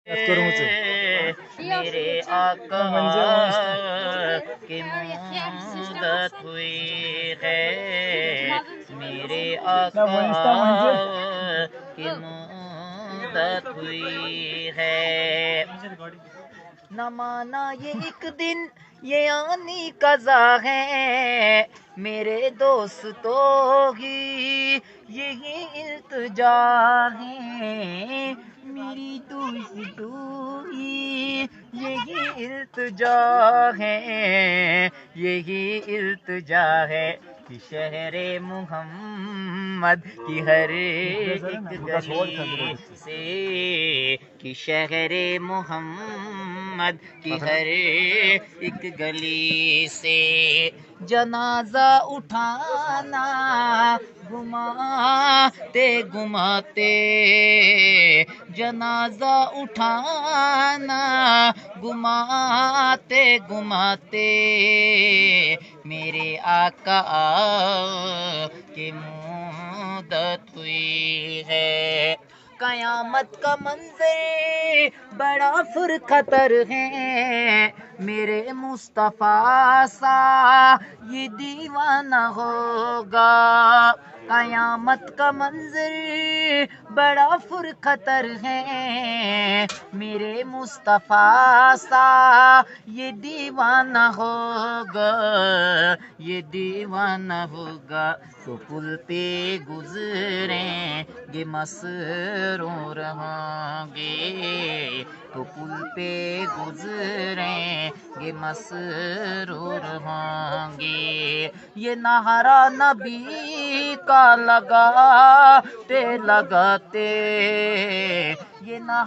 میرے آقا کی مدت ہوئی ہے، میرے آقا کی مدت ہوئی ہے، نہ مانا یہ ایک دن یہ آنی قضا ہے، میرے دوستوں کی یہی التجا ہے، میری دوستوں کی یہی التجا ہے، یہی التجا ہے کہ شہر محمد کی ہر ایک گلی سے، کہ شہر محمد کی ہر ایک گلی سے جنازہ اٹھانا گھماتے گھماتے، جنازہ اٹھانا گھماتے گھماتے، میرے آقا کی مدت ہوئی ہے، قیامت کا منظر بڑا پرخطر ہے، میرے مصطفیٰ سا یہ دیوانہ ہوگا، قیامت کا منظر بڑا پرخطر ہے، میرے مصطفیٰ سا یہ دیوانہ ہوگا، یہ دیوانہ ہوگا، تو پل پہ گزریں گے مسرور ہوں گے، تو پل پہ گزریں گے مسرور ہوں گے، یہ نعرہ نبی کا لگاتے لگاتے، یہ نعرہ